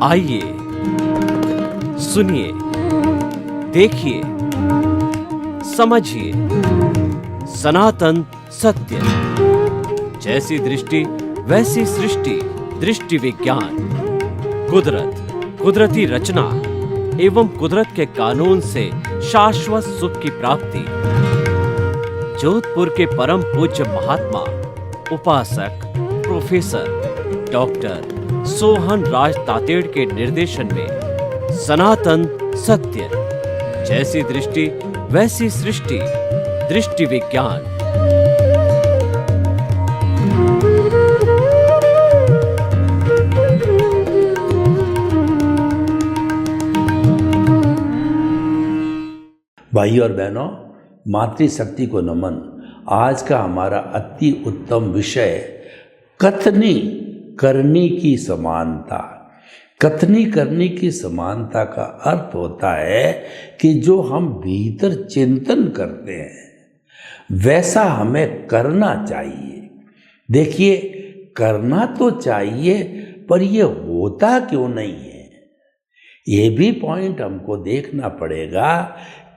आइए, सुनिए, देखिए, समझिए सनातन सत्य। जैसी दृष्टि वैसी सृष्टि, दृष्टि विज्ञान। कुदरत, कुदरती रचना एवं कुदरत के कानून से शाश्वत सुख की प्राप्ति। जोधपुर के परम पूज्य महात्मा उपासक प्रोफेसर डॉक्टर सोहन राज तातेड़ के निर्देशन में सनातन सत्य। जैसी दृष्टि वैसी सृष्टि, दृष्टि विज्ञान। भाई और बहनों, मातृशक्ति को नमन। आज का हमारा अति उत्तम विषय कथनी करनी की समानता। कथनी करनी की समानता का अर्थ होता है कि जो हम भीतर चिंतन करते हैं वैसा हमें करना चाहिए। देखिए, करना तो चाहिए, पर ये होता क्यों नहीं है, ये भी पॉइंट हमको देखना पड़ेगा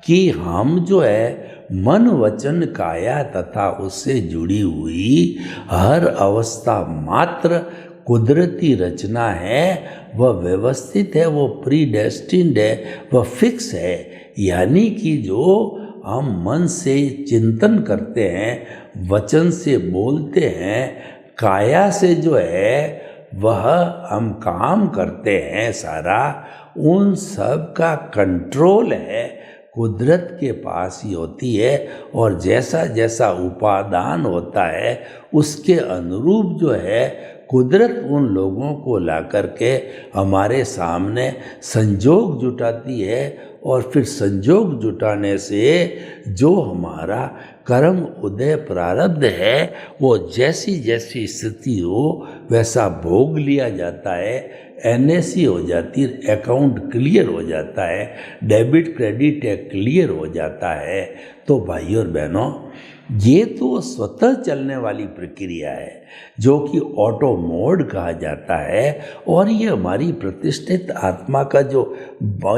कि हम जो है मन वचन काया तथा उससे जुड़ी हुई हर अवस्था मात्र कुदरती रचना है, वह व्यवस्थित है, वो प्रीडेस्टिन्ड है, वह फिक्स है। यानी कि जो हम मन से चिंतन करते हैं, वचन से बोलते हैं, काया से जो है वह हम काम करते हैं, सारा उन सब का कंट्रोल है कुदरत के पास ही होती है। और जैसा जैसा उपादान होता है उसके अनुरूप जो है कुदरत उन लोगों को ला करके हमारे सामने संजोग जुटाती है। और फिर संजोग जुटाने से जो हमारा कर्म उदय प्रारब्ध है वो जैसी जैसी स्थिति हो वैसा भोग लिया जाता है। एनएसी हो जाती है, अकाउंट क्लियर हो जाता है, डेबिट क्रेडिट क्लियर हो जाता है। तो भाई और बहनों, ये तो स्वतः चलने वाली प्रक्रिया है जो कि ऑटो मोड कहा जाता है। और ये हमारी प्रतिष्ठित आत्मा का जो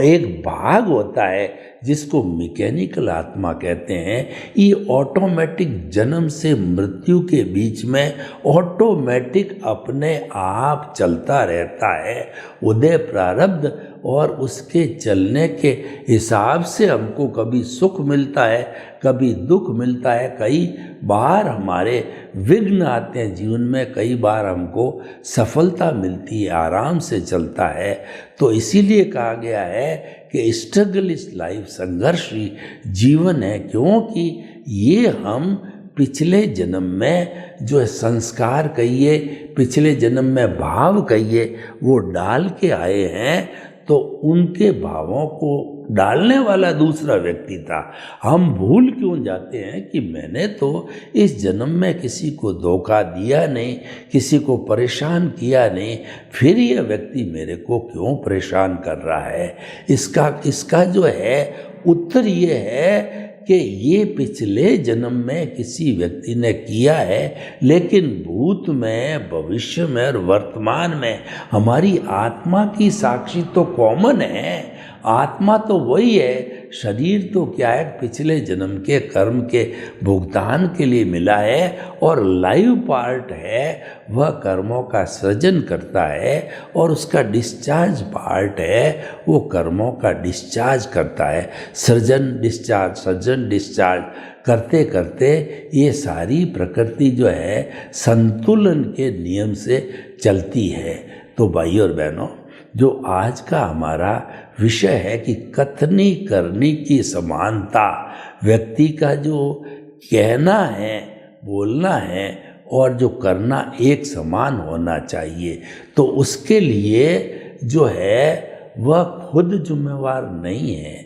एक भाग होता है जिसको मैकेनिकल आत्मा कहते हैं, ये ऑटोमेटिक जन्म से मृत्यु के बीच में ऑटोमेटिक अपने आप चलता रहता है। उदय प्रारब्ध और उसके चलने के हिसाब से हमको कभी सुख मिलता है, कभी दुख मिलता है, कई बार हमारे विघ्न आते हैं जीवन में, कई बार हमको सफलता मिलती है, आराम से चलता है। तो इसीलिए कहा गया है कि स्ट्रगल इज लाइफ, संघर्ष ही जीवन है। क्योंकि ये हम पिछले जन्म में जो है संस्कार कहिए, पिछले जन्म में भाव कहिए, वो डाल के आए हैं। तो उनके भावों को डालने वाला दूसरा व्यक्ति था। हम भूल क्यों जाते हैं कि मैंने तो इस जन्म में किसी को धोखा दिया नहीं, किसी को परेशान किया नहीं, फिर यह व्यक्ति मेरे को क्यों परेशान कर रहा है। इसका जो है उत्तर ये है कि ये पिछले जन्म में किसी व्यक्ति ने किया है, लेकिन भूत में, भविष्य में और वर्तमान में हमारी आत्मा की साक्षी तो कॉमन है। आत्मा तो वही है, शरीर तो क्या है, पिछले जन्म के कर्म के भुगतान के लिए मिला है। और लाइव पार्ट है, वह कर्मों का सृजन करता है, और उसका डिस्चार्ज पार्ट है, वो कर्मों का डिस्चार्ज करता है। सृजन डिस्चार्ज, सृजन डिस्चार्ज करते करते ये सारी प्रकृति जो है संतुलन के नियम से चलती है। तो भाई और बहनों, जो आज का हमारा विषय है कि कथनी करनी की समानता, व्यक्ति का जो कहना है, बोलना है और जो करना एक समान होना चाहिए, तो उसके लिए जो है वह खुद जिम्मेवार नहीं है,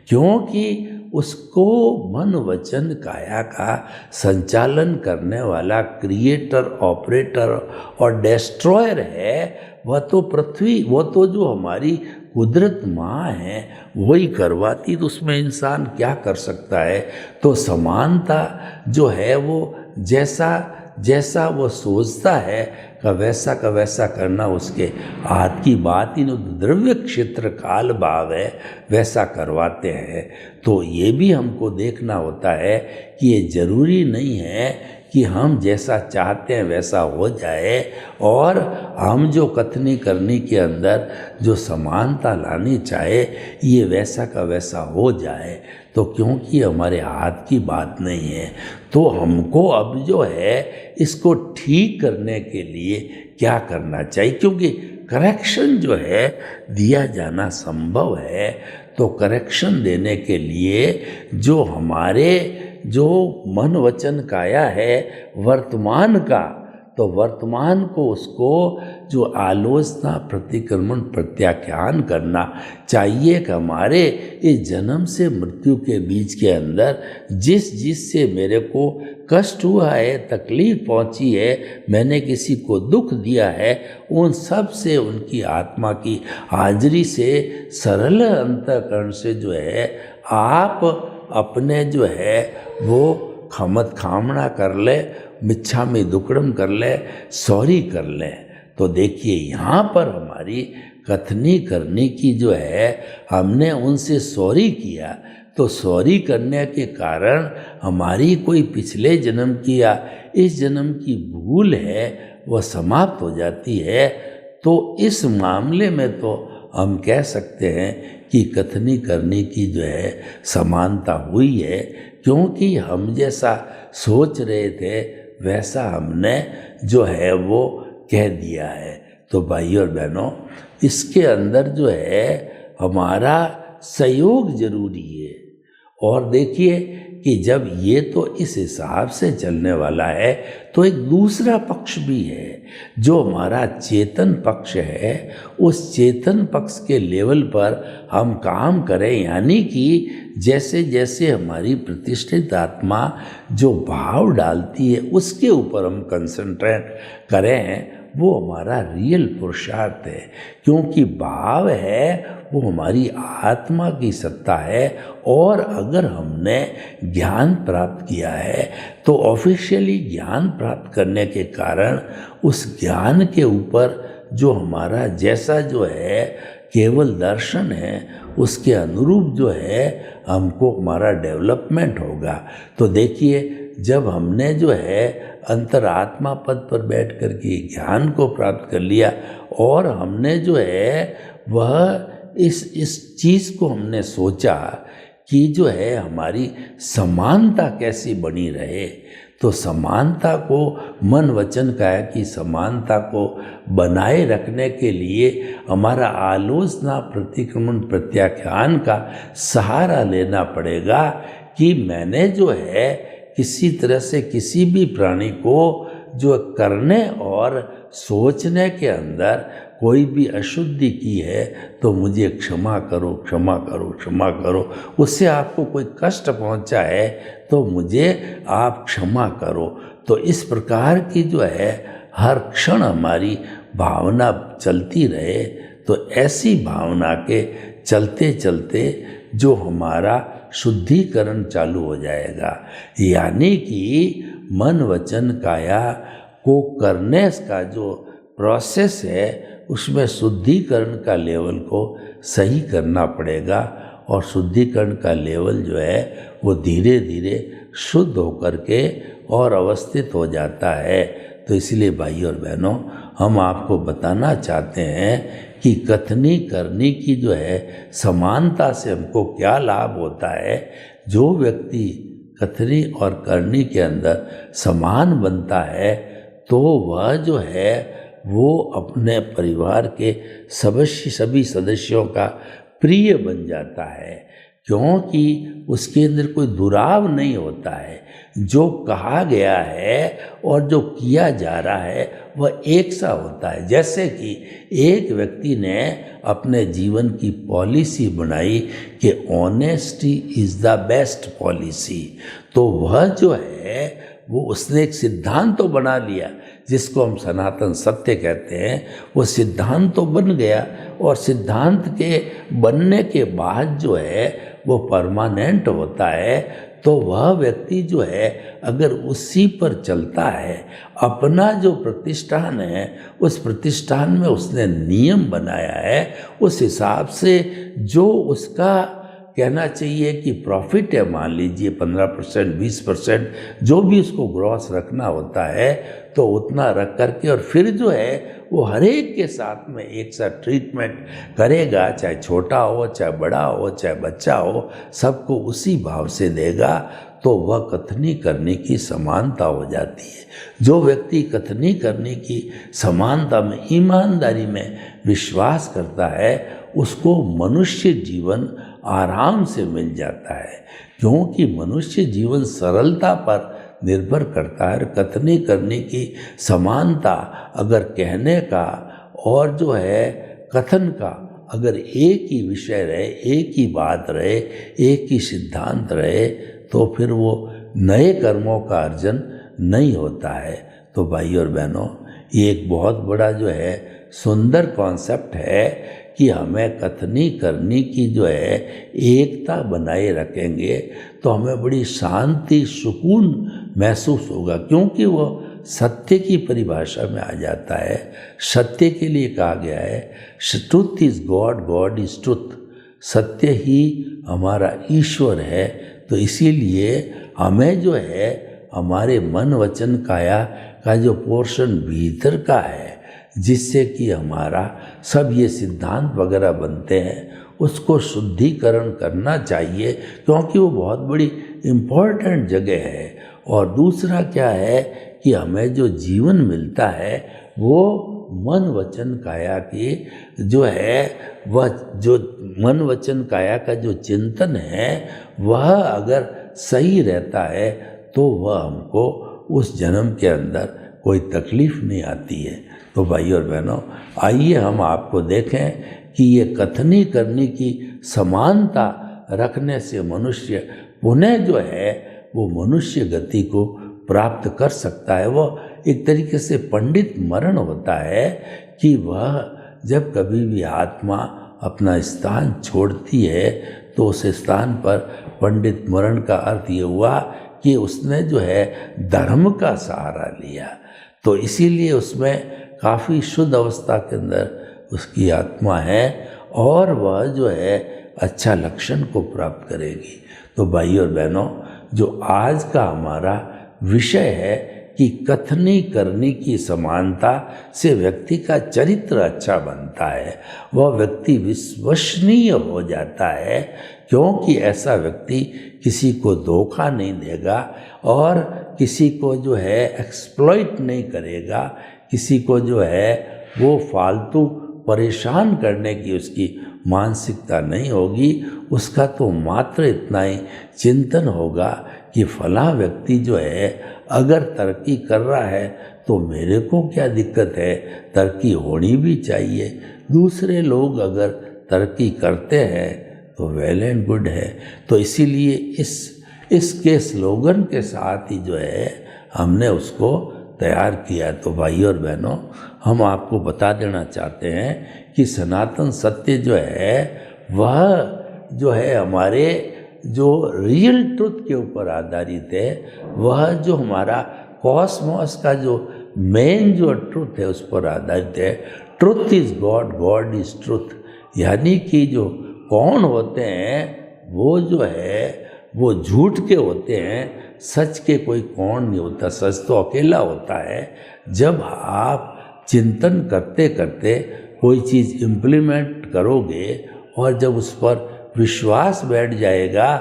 क्योंकि उसको मन वचन काया का संचालन करने वाला क्रिएटर, ऑपरेटर और डिस्ट्रॉयर है वह तो पृथ्वी, वो तो जो हमारी कुदरत माँ है वही करवाती, तो उसमें इंसान क्या कर सकता है। तो समानता जो है वो जैसा जैसा वो सोचता है का वैसा करना उसके हाथ की बात ही नहीं। द्रव्य क्षेत्र काल भाव है, वैसा करवाते हैं। तो ये भी हमको देखना होता है कि ये जरूरी नहीं है कि हम जैसा चाहते हैं वैसा हो जाए, और हम जो कथनी करनी के अंदर जो समानता लानी चाहे ये वैसा का वैसा हो जाए। तो क्योंकि हमारे हाथ की बात नहीं है, तो हमको अब जो है इसको ठीक करने के लिए क्या करना चाहिए, क्योंकि करेक्शन जो है दिया जाना संभव है। तो करेक्शन देने के लिए जो हमारे जो मन वचन काया है वर्तमान का, तो वर्तमान को उसको जो आलोचना प्रतिक्रमण प्रत्याख्यान करना चाहिए कि हमारे इस जन्म से मृत्यु के बीच के अंदर जिससे मेरे को कष्ट हुआ है, तकलीफ पहुंची है, मैंने किसी को दुख दिया है, उन सब से उनकी आत्मा की हाजिरी से सरल अंतःकरण से जो है आप अपने जो है वो खमत खामना कर ले, मिच्छामी दुक्कडम कर ले, सॉरी कर ले। तो देखिए यहाँ पर हमारी कथनी करने की जो है हमने उनसे सॉरी किया, तो सॉरी करने के कारण हमारी कोई पिछले जन्म की या इस जन्म की भूल है वह समाप्त हो जाती है। तो इस मामले में तो हम कह सकते हैं कि कथनी करने की जो है समानता हुई है, क्योंकि हम जैसा सोच रहे थे वैसा हमने जो है वो कह दिया है। तो भाई और बहनों, इसके अंदर जो है हमारा सहयोग जरूरी है। और देखिए कि जब ये तो इस हिसाब से चलने वाला है, तो एक दूसरा पक्ष भी है जो हमारा चेतन पक्ष है। उस चेतन पक्ष के लेवल पर हम काम करें, यानी कि जैसे जैसे हमारी प्रतिष्ठित आत्मा जो भाव डालती है उसके ऊपर हम कंसंट्रेट करें, वो हमारा रियल पुरुषार्थ है। क्योंकि भाव है वो हमारी आत्मा की सत्ता है, और अगर हमने ज्ञान प्राप्त किया है तो ऑफिशियली ज्ञान प्राप्त करने के कारण उस ज्ञान के ऊपर जो हमारा जैसा जो है केवल दर्शन है उसके अनुरूप जो है हमको हमारा डेवलपमेंट होगा। तो देखिए, जब हमने जो है अंतरात्मा पद पर बैठ कर के ज्ञान को प्राप्त कर लिया, और हमने जो है वह इस चीज़ को हमने सोचा कि जो है हमारी समानता कैसी बनी रहे, तो समानता को मन वचन काया की समानता को बनाए रखने के लिए हमारा आलोचना प्रतिक्रमण प्रत्याख्यान का सहारा लेना पड़ेगा कि मैंने जो है किसी तरह से किसी भी प्राणी को जो करने और सोचने के अंदर कोई भी अशुद्धि की है तो मुझे क्षमा करो, क्षमा करो, क्षमा करो। उससे आपको कोई कष्ट पहुंचा है तो मुझे आप क्षमा करो। तो इस प्रकार की जो है हर क्षण हमारी भावना चलती रहे, तो ऐसी भावना के चलते चलते जो हमारा शुद्धिकरण चालू हो जाएगा, यानी कि मन वचन काया को करने का जो प्रोसेस है उसमें शुद्धिकरण का लेवल को सही करना पड़ेगा, और शुद्धिकरण का लेवल जो है वो धीरे धीरे शुद्ध होकर के और अवस्थित हो जाता है। तो इसलिए भाई और बहनों, हम आपको बताना चाहते हैं कि कथनी करनी की जो है समानता से हमको क्या लाभ होता है। जो व्यक्ति कथनी और करनी के अंदर समान बनता है तो वह जो है वो अपने परिवार के सभी सदस्यों का प्रिय बन जाता है, क्योंकि उसके अंदर कोई दुराव नहीं होता है। जो कहा गया है और जो किया जा रहा है वह एक सा होता है। जैसे कि एक व्यक्ति ने अपने जीवन की पॉलिसी बनाई कि honesty is the best policy, तो वह जो है वो उसने एक सिद्धांत तो बना लिया जिसको हम सनातन सत्य कहते हैं। वो सिद्धांत तो बन गया, और सिद्धांत के बनने के बाद जो है वो परमानेंट होता है। तो वह व्यक्ति जो है अगर उसी पर चलता है, अपना जो प्रतिष्ठान है उस प्रतिष्ठान में उसने नियम बनाया है, उस हिसाब से जो उसका कहना चाहिए कि प्रॉफिट है, मान लीजिए 15%, 20%, जो भी उसको ग्रॉस रखना होता है तो उतना रख करके और फिर जो है वो हर एक के साथ में एक साथ ट्रीटमेंट करेगा, चाहे छोटा हो, चाहे बड़ा हो, चाहे बच्चा हो, सबको उसी भाव से देगा, तो वह कथनी करने की समानता हो जाती है। जो व्यक्ति कथनी करने की समानता में, ईमानदारी में विश्वास करता है, उसको मनुष्य जीवन आराम से मिल जाता है, क्योंकि मनुष्य जीवन सरलता पर निर्भर करता है। कथनी करने की समानता अगर कहने का और जो है कथन का अगर एक ही विषय रहे, एक ही बात रहे, एक ही सिद्धांत रहे, तो फिर वो नए कर्मों का अर्जन नहीं होता है। तो भाई और बहनों, ये एक बहुत बड़ा जो है सुंदर कॉन्सेप्ट है कि हमें कथनी करनी की जो है एकता बनाए रखेंगे तो हमें बड़ी शांति, सुकून महसूस होगा, क्योंकि वो सत्य की परिभाषा में आ जाता है। सत्य के लिए कहा गया है truth is God, God is truth, सत्य ही हमारा ईश्वर है। तो इसीलिए हमें जो है हमारे मन वचन काया का जो पोर्शन भीतर का है, जिससे कि हमारा सब ये सिद्धांत वगैरह बनते हैं, उसको शुद्धिकरण करना चाहिए, क्योंकि वो बहुत बड़ी इम्पोर्टेंट जगह है। और दूसरा क्या है कि हमें जो जीवन मिलता है वो मन वचन काया की जो है, वह जो मन वचन काया का जो चिंतन है वह अगर सही रहता है तो वह हमको उस जन्म के अंदर कोई तकलीफ नहीं आती है। तो भाई और बहनों, आइए हम आपको देखें कि ये कथनी करने की समानता रखने से मनुष्य पुनः जो है वो मनुष्य गति को प्राप्त कर सकता है। वो एक तरीके से पंडित मरण होता है कि वह जब कभी भी आत्मा अपना स्थान छोड़ती है तो उस स्थान पर पंडित मरण का अर्थ ये हुआ कि उसने जो है धर्म का सहारा लिया। तो इसीलिए उसमें काफ़ी शुद्ध अवस्था के अंदर उसकी आत्मा है और वह जो है अच्छा लक्षण को प्राप्त करेगी। तो भाई और बहनों, जो आज का हमारा विषय है कि कथनी करने की समानता से व्यक्ति का चरित्र अच्छा बनता है, वह व्यक्ति विश्वसनीय हो जाता है, क्योंकि ऐसा व्यक्ति किसी को धोखा नहीं देगा और किसी को जो है एक्सप्लॉइट नहीं करेगा, किसी को जो है वो फालतू परेशान करने की उसकी मानसिकता नहीं होगी। उसका तो मात्र इतना ही चिंतन होगा कि फला व्यक्ति जो है अगर तरक्की कर रहा है तो मेरे को क्या दिक्कत है, तरक्की होनी भी चाहिए। दूसरे लोग अगर तरक्की करते हैं तो वेल एंड गुड है। तो इसीलिए इसके स्लोगन के साथ ही जो है हमने उसको तैयार किया। तो भाई और बहनों, हम आपको बता देना चाहते हैं कि सनातन सत्य जो है वह जो है हमारे जो रियल ट्रुथ के ऊपर आधारित है, वह जो हमारा कॉस्मोस का जो मेन जो ट्रुथ है उस पर आधारित है। Truth is God, God is truth, यानी कि जो कौन होते हैं वो जो है वो झूठ के होते हैं, सच के कोई कौन नहीं होता। सच तो अकेला होता है। जब आप चिंतन करते करते कोई चीज़ इम्प्लीमेंट करोगे और जब उस पर विश्वास बैठ जाएगा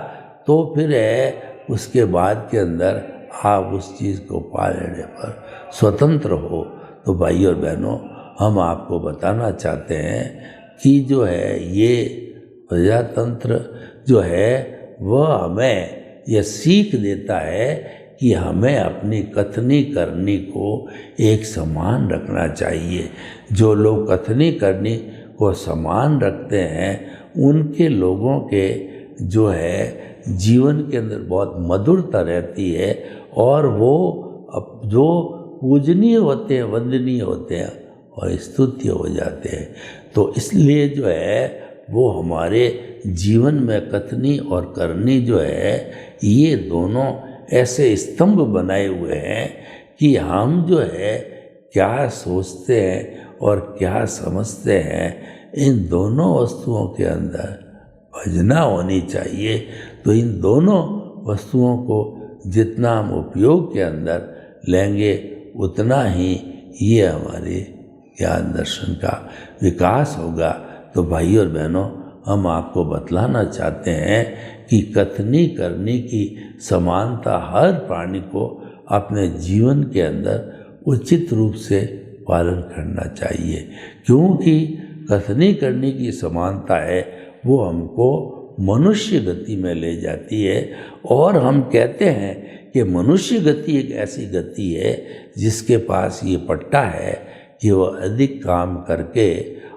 तो फिर है उसके बाद के अंदर आप उस चीज़ को पा लेने पर स्वतंत्र हो। तो भाई और बहनों, हम आपको बताना चाहते हैं कि जो है ये प्रजातंत्र जो है वह हमें यह सीख देता है कि हमें अपनी कथनी करनी को एक समान रखना चाहिए। जो लोग कथनी करनी को समान रखते हैं उनके लोगों के जो है जीवन के अंदर बहुत मधुरता रहती है और वो जो पूजनीय होते हैं, वंदनीय होते हैं और स्तुत्य हो जाते हैं। तो इसलिए जो है वो हमारे जीवन में कथनी और करनी जो है, ये दोनों ऐसे स्तंभ बनाए हुए हैं कि हम जो है क्या सोचते हैं और क्या समझते हैं, इन दोनों वस्तुओं के अंदर भजना होनी चाहिए। तो इन दोनों वस्तुओं को जितना हम उपयोग के अंदर लेंगे उतना ही ये हमारे ज्ञान दर्शन का विकास होगा। तो भाई और बहनों, हम आपको बतलाना चाहते हैं कि कथनी करनी की समानता हर प्राणी को अपने जीवन के अंदर उचित रूप से पालन करना चाहिए, क्योंकि कथनी करनी की समानता है वो हमको मनुष्य गति में ले जाती है। और हम कहते हैं कि मनुष्य गति एक ऐसी गति है जिसके पास ये पट्टा है कि वो अधिक काम करके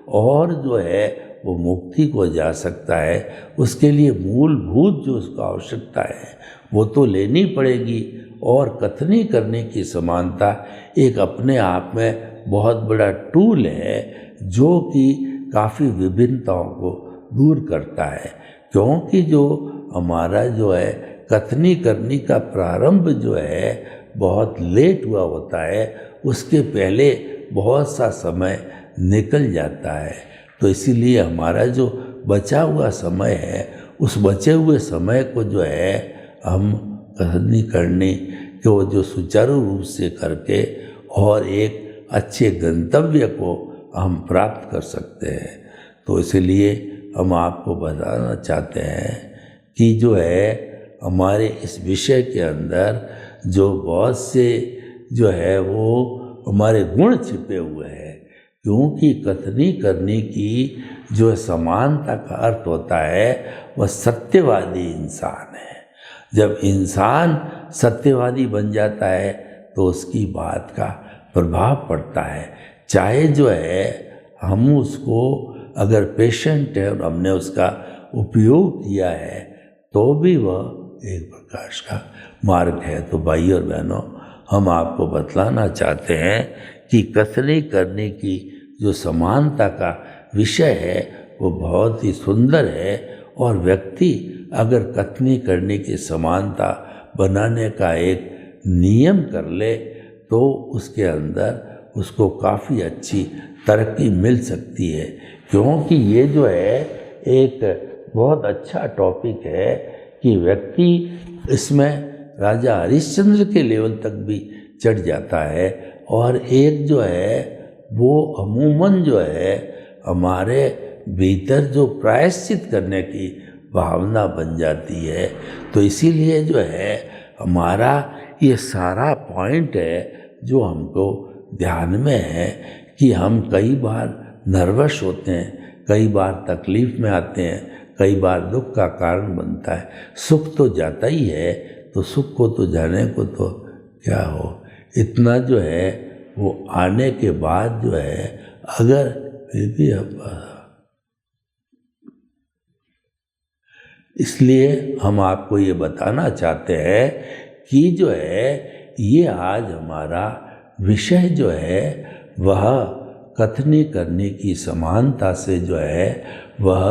और जो है वो मुक्ति को जा सकता है। उसके लिए मूलभूत जो उसको आवश्यकता है वो तो लेनी पड़ेगी। और कथनी करने की समानता एक अपने आप में बहुत बड़ा टूल है जो कि काफ़ी विभिन्नताओं को दूर करता है, क्योंकि जो हमारा जो है कथनी करनी का प्रारंभ जो है बहुत लेट हुआ होता है, उसके पहले बहुत सा समय निकल जाता है। तो इसीलिए हमारा जो बचा हुआ समय है, उस बचे हुए समय को जो है हम कथनी करनी को जो सुचारू रूप से करके और एक अच्छे गंतव्य को हम प्राप्त कर सकते हैं। तो इसलिए हम आपको बताना चाहते हैं कि जो है हमारे इस विषय के अंदर जो बहुत से जो है वो हमारे गुण छिपे हुए हैं, क्योंकि कथनी करने की जो समानता का अर्थ होता है वह सत्यवादी इंसान है। जब इंसान सत्यवादी बन जाता है तो उसकी बात का प्रभाव पड़ता है, चाहे जो है हम उसको अगर पेशेंट है और हमने उसका उपयोग किया है तो भी वह एक प्रकाश का मार्ग है। तो भाई और बहनों, हम आपको बतलाना चाहते हैं कि कथनी करने की जो समानता का विषय है वो बहुत ही सुंदर है। और व्यक्ति अगर कथनी करने की समानता बनाने का एक नियम कर ले तो उसके अंदर उसको काफ़ी अच्छी तरक्की मिल सकती है, क्योंकि ये जो है एक बहुत अच्छा टॉपिक है कि व्यक्ति इसमें राजा हरिश्चंद्र के लेवल तक भी चढ़ जाता है। और एक जो है वो अमूमन जो है हमारे भीतर जो प्रायश्चित करने की भावना बन जाती है। तो इसीलिए जो है हमारा ये सारा पॉइंट है जो हमको ध्यान में है कि हम कई बार नर्वस होते हैं, कई बार तकलीफ़ में आते हैं, कई बार दुख का कारण बनता है। सुख तो जाता ही है, तो सुख को तो जाने को तो क्या हो, इतना जो है वो आने के बाद जो है अगर फिर भी इसलिए हम आपको ये बताना चाहते हैं कि जो है ये आज हमारा विषय जो है वह कथनी करने की समानता से जो है वह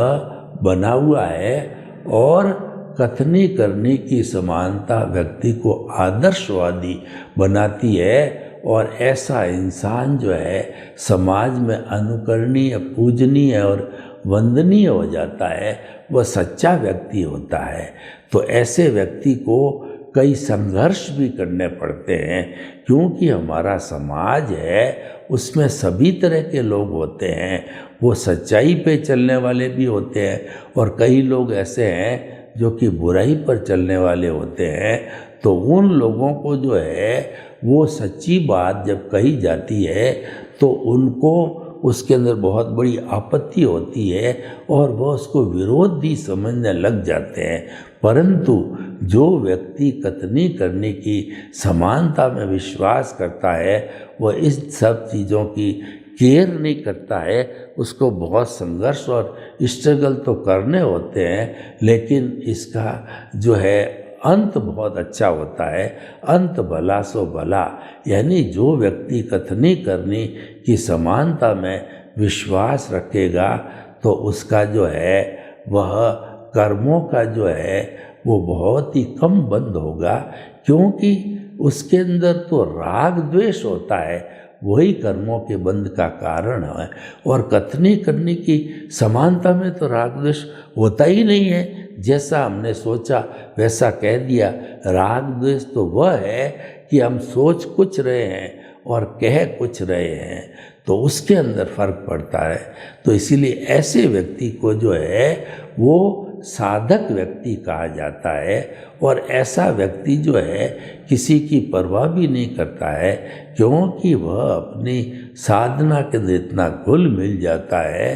बना हुआ है। और कथनी करने की समानता व्यक्ति को आदर्शवादी बनाती है और ऐसा इंसान जो है समाज में अनुकरणीय, पूजनीय और वंदनीय हो जाता है, वह सच्चा व्यक्ति होता है। तो ऐसे व्यक्ति को कई संघर्ष भी करने पड़ते हैं, क्योंकि हमारा समाज है उसमें सभी तरह के लोग होते हैं। वो सच्चाई पे चलने वाले भी होते हैं और कई लोग ऐसे हैं जो कि बुराई पर चलने वाले होते हैं। तो उन लोगों को जो है वो सच्ची बात जब कही जाती है तो उनको उसके अंदर बहुत बड़ी आपत्ति होती है और वह उसको विरोध भी समझने लग जाते हैं। परंतु जो व्यक्ति कथनी करने की समानता में विश्वास करता है वह इस सब चीज़ों की केयर नहीं करता है। उसको बहुत संघर्ष और स्ट्रगल तो करने होते हैं, लेकिन इसका जो है अंत बहुत अच्छा होता है। अंत भला सो भला, यानी जो व्यक्ति कथनी करनी की समानता में विश्वास रखेगा तो उसका जो है वह कर्मों का जो है वो बहुत ही कम बंद होगा, क्योंकि उसके अंदर तो राग द्वेष होता है, वही कर्मों के बंध का कारण है। और कथनी करने की समानता में तो राग द्वेष होता ही नहीं है, जैसा हमने सोचा वैसा कह दिया। राग द्वेष तो वह है कि हम सोच कुछ रहे हैं और कह कुछ रहे हैं, तो उसके अंदर फर्क पड़ता है। तो इसीलिए ऐसे व्यक्ति को जो है वो साधक व्यक्ति कहा जाता है। और ऐसा व्यक्ति जो है किसी की परवाह भी नहीं करता है, क्योंकि वह अपनी साधना के अंदर इतना घुल मिल जाता है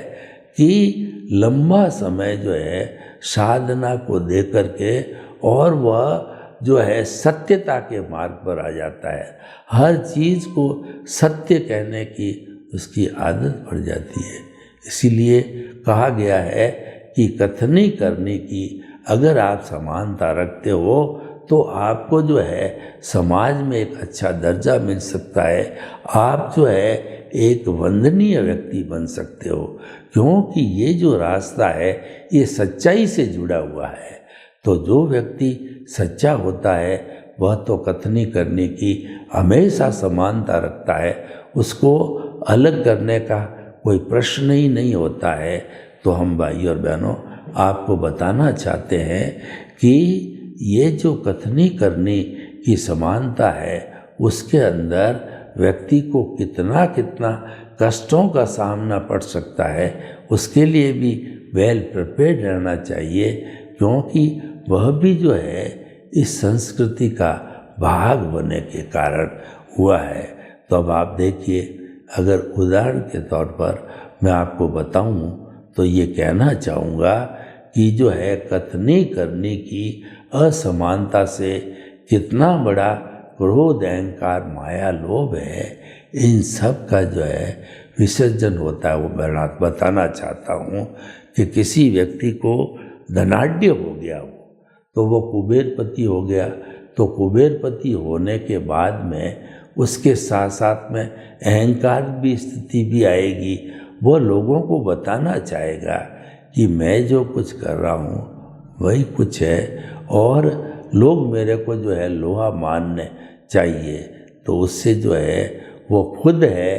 कि लंबा समय जो है साधना को दे करके और वह जो है सत्यता के मार्ग पर आ जाता है। हर चीज़ को सत्य कहने की उसकी आदत पड़ जाती है। इसीलिए कहा गया है कि कथनी करने की अगर आप समानता रखते हो तो आपको जो है समाज में एक अच्छा दर्जा मिल सकता है, आप जो है एक वंदनीय व्यक्ति बन सकते हो, क्योंकि ये जो रास्ता है ये सच्चाई से जुड़ा हुआ है। तो जो व्यक्ति सच्चा होता है वह तो कथनी करने की हमेशा समानता रखता है, उसको अलग करने का कोई प्रश्न ही नहीं होता है। तो हम भाई और बहनों आपको बताना चाहते हैं कि ये जो कथनी करने की समानता है उसके अंदर व्यक्ति को कितना कितना कष्टों का सामना पड़ सकता है, उसके लिए भी वेल प्रिपेयर्ड रहना चाहिए, क्योंकि वह भी जो है इस संस्कृति का भाग बनने के कारण हुआ है। तो अब आप देखिए, अगर उदाहरण के तौर पर मैं आपको बताऊं तो ये कहना चाहूँगा कि जो है कथनी करने की असमानता से कितना बड़ा क्रोध, अहंकार, माया, लोभ है, इन सब का जो है विसर्जन होता है। वो मैं बताना चाहता हूँ कि किसी व्यक्ति को धनाढ्य हो गया हो तो वो कुबेरपति हो गया, तो कुबेरपति होने के बाद में उसके साथ साथ में अहंकार भी स्थिति भी आएगी। वो लोगों को बताना चाहेगा कि मैं जो कुछ कर रहा हूँ वही कुछ है और लोग मेरे को जो है लोहा मानने चाहिए। तो उससे जो है वो खुद है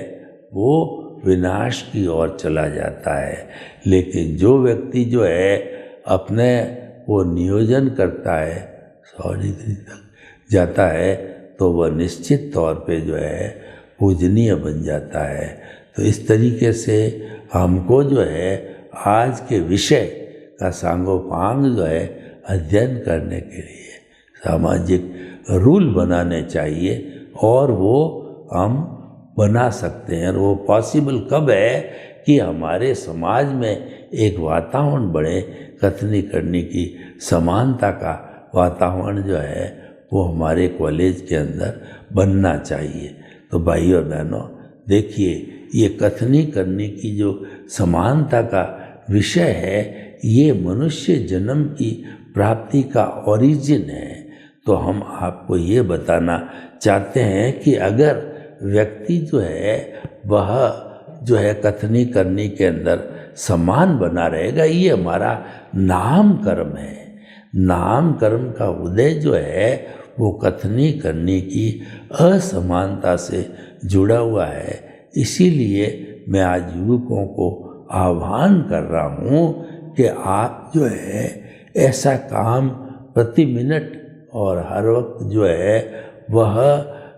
वो विनाश की ओर चला जाता है। लेकिन जो व्यक्ति जो है अपने वो नियोजन करता है 100 डिग्री तक जाता है तो वह निश्चित तौर पे जो है पूजनीय बन जाता है। तो इस तरीके से हमको जो है आज के विषय का सांगोपांग जो है अध्ययन करने के लिए सामाजिक रूल बनाने चाहिए और वो हम बना सकते हैं। और वो पॉसिबल कब है कि हमारे समाज में एक वातावरण बने, कथनी करने की समानता का वातावरण जो है वो हमारे कॉलेज के अंदर बनना चाहिए। तो भाई और बहनों देखिए, ये कथनी करने की जो समानता का विषय है ये मनुष्य जन्म की प्राप्ति का ओरिजिन है। तो हम आपको ये बताना चाहते हैं कि अगर व्यक्ति जो है वह जो है कथनी करने के अंदर समान बना रहेगा, ये हमारा नाम कर्म है। नाम कर्म का उदय जो है वो कथनी करने की असमानता से जुड़ा हुआ है। इसीलिए मैं आज युवकों को आह्वान कर रहा हूँ कि आप जो है ऐसा काम प्रति मिनट और हर वक्त जो है वह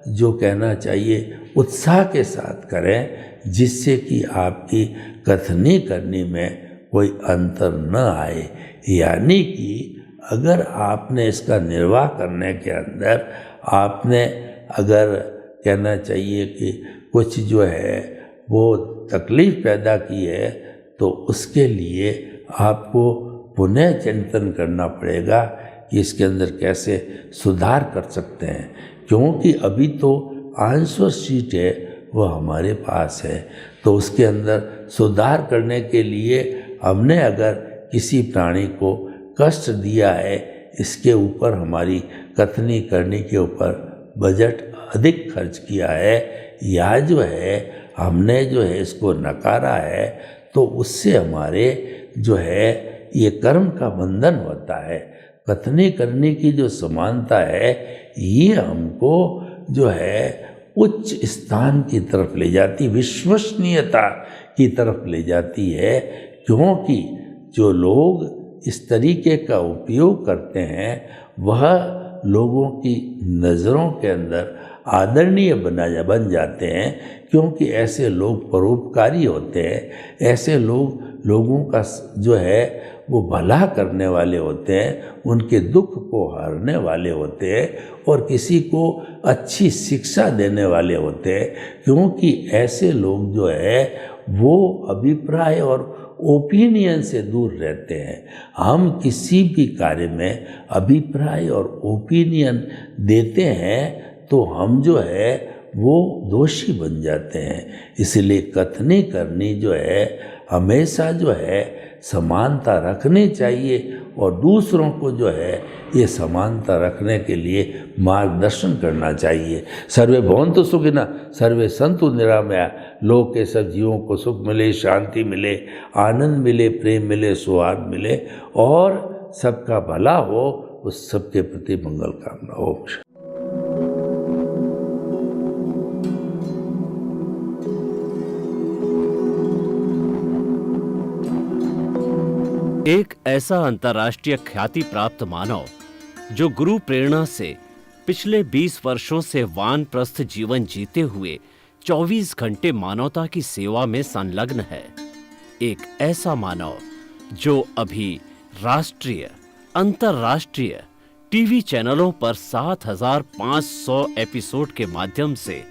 जो कहना चाहिए उत्साह के साथ करें, जिससे कि आपकी कथनी करने में कोई अंतर न आए। यानी कि अगर आपने इसका निर्वाह करने के अंदर आपने अगर कहना चाहिए कि कुछ जो है वो तकलीफ़ पैदा की है तो उसके लिए आपको पुनः चिंतन करना पड़ेगा कि इसके अंदर कैसे सुधार कर सकते हैं, क्योंकि अभी तो आंसर शीट है वह हमारे पास है। तो उसके अंदर सुधार करने के लिए हमने अगर किसी प्राणी को कष्ट दिया है, इसके ऊपर हमारी कथनी करने के ऊपर बजट अधिक खर्च किया है या जो है हमने जो है इसको नकारा है, तो उससे हमारे जो है ये कर्म का बंधन होता है। कथनी करनी की जो समानता है ये हमको जो है उच्च स्थान की तरफ ले जाती, विश्वसनीयता की तरफ ले जाती है, क्योंकि जो लोग इस तरीके का उपयोग करते हैं वह लोगों की नज़रों के अंदर आदरणीय बन जाते हैं, क्योंकि ऐसे लोग परोपकारी होते हैं, ऐसे लोग लोगों का जो है वो भला करने वाले होते हैं, उनके दुख को हरने वाले होते हैं और किसी को अच्छी शिक्षा देने वाले होते हैं, क्योंकि ऐसे लोग जो है वो अभिप्राय और ओपिनियन से दूर रहते हैं। हम किसी भी कार्य में अभिप्राय और ओपिनियन देते हैं तो हम जो है वो दोषी बन जाते हैं। इसलिए कथनी करनी जो है हमेशा जो है समानता रखनी चाहिए और दूसरों को जो है ये समानता रखने के लिए मार्गदर्शन करना चाहिए। सर्वे भवन्तु सुखिनः, सर्वे सन्तु निरामया। लोक के सब जीवों को सुख मिले, शांति मिले, आनंद मिले, प्रेम मिले, सौहार्द मिले और सबका भला हो, उस सबके प्रति मंगल कामना हो। एक ऐसा अंतर्राष्ट्रीय ख्याति प्राप्त मानव जो गुरु प्रेरणा से पिछले 20 वर्षों से वानप्रस्थ जीवन जीते हुए 24 घंटे मानवता की सेवा में संलग्न है। एक ऐसा मानव जो अभी राष्ट्रीय, अंतर्राष्ट्रीय टीवी चैनलों पर 7,500 एपिसोड के माध्यम से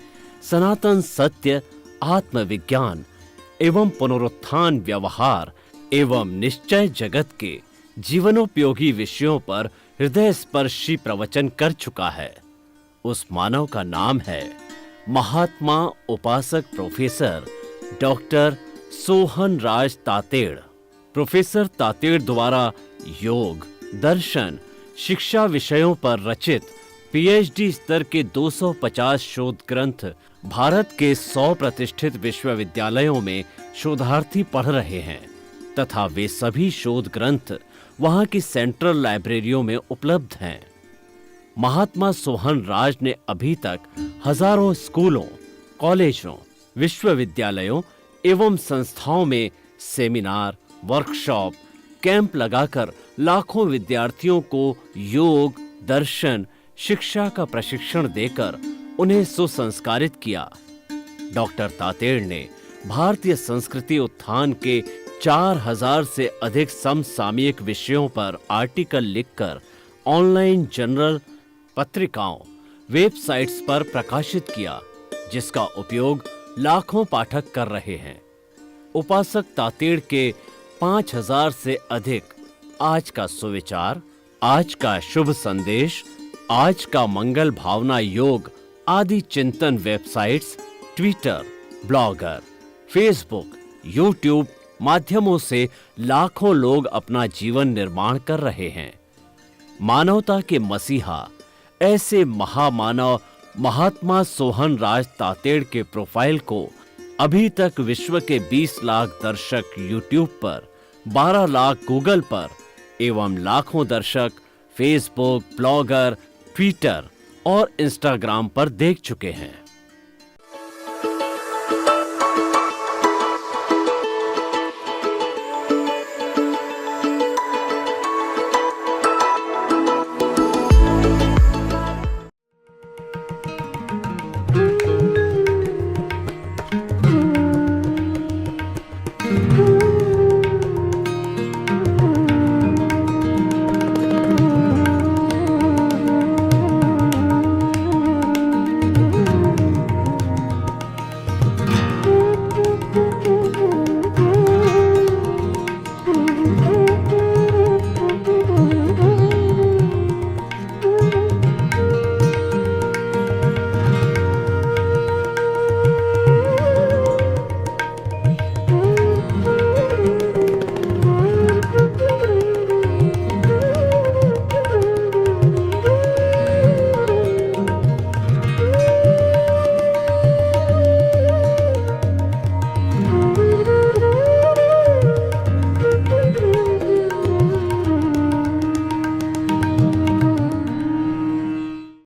सनातन सत्य, आत्मविज्ञान एवं पुनरुत्थान, व्यवहार एवं निश्चय जगत के जीवनोपयोगी विषयों पर हृदय स्पर्शी प्रवचन कर चुका है। उस मानव का नाम है महात्मा उपासक प्रोफेसर डॉक्टर सोहन राज तातेड़। प्रोफेसर तातेड़ द्वारा योग, दर्शन, शिक्षा विषयों पर रचित पीएचडी स्तर के 250 शोध ग्रंथ भारत के 100 प्रतिष्ठित विश्वविद्यालयों में शोधार्थी पढ़ रहे हैं तथा वे सभी शोध ग्रंथ वहां की सेंट्रल लाइब्रेरियों में उपलब्ध हैं। महात्मा सोहन राज ने अभी तक हजारों स्कूलों, कॉलेजों, विश्वविद्यालयों एवं संस्थाओं में सेमिनार, वर्कशॉप, कैंप लगाकर लाखों विद्यार्थियों को योग, दर्शन, शिक्षा का प्रशिक्षण देकर उन्हें सुसंस्कारित किया। डॉक्टर तातेड़ ने भारतीय संस्कृति उत्थान के 4000 से अधिक समसामयिक विषयों पर आर्टिकल लिखकर ऑनलाइन जर्नल, पत्रिकाओं, वेबसाइट्स पर प्रकाशित किया, जिसका उपयोग लाखों पाठक कर रहे हैं। उपासक तातेड़ के 5000 से अधिक आज का सुविचार, आज का शुभ संदेश, आज का मंगल भावना योग आदि चिंतन websites, Twitter, blogger, Facebook, YouTube माध्यमों से लाखों लोग अपना जीवन निर्माण कर रहे हैं। मानवता के मसीहा ऐसे महामानव महात्मा सोहन राज तातेड़ के प्रोफाइल को अभी तक विश्व के 20 लाख दर्शक यूट्यूब पर, 12 लाख गूगल पर एवं लाखों दर्शक फेसबुक, ब्लॉगर, ट्विटर और इंस्टाग्राम पर देख चुके हैं।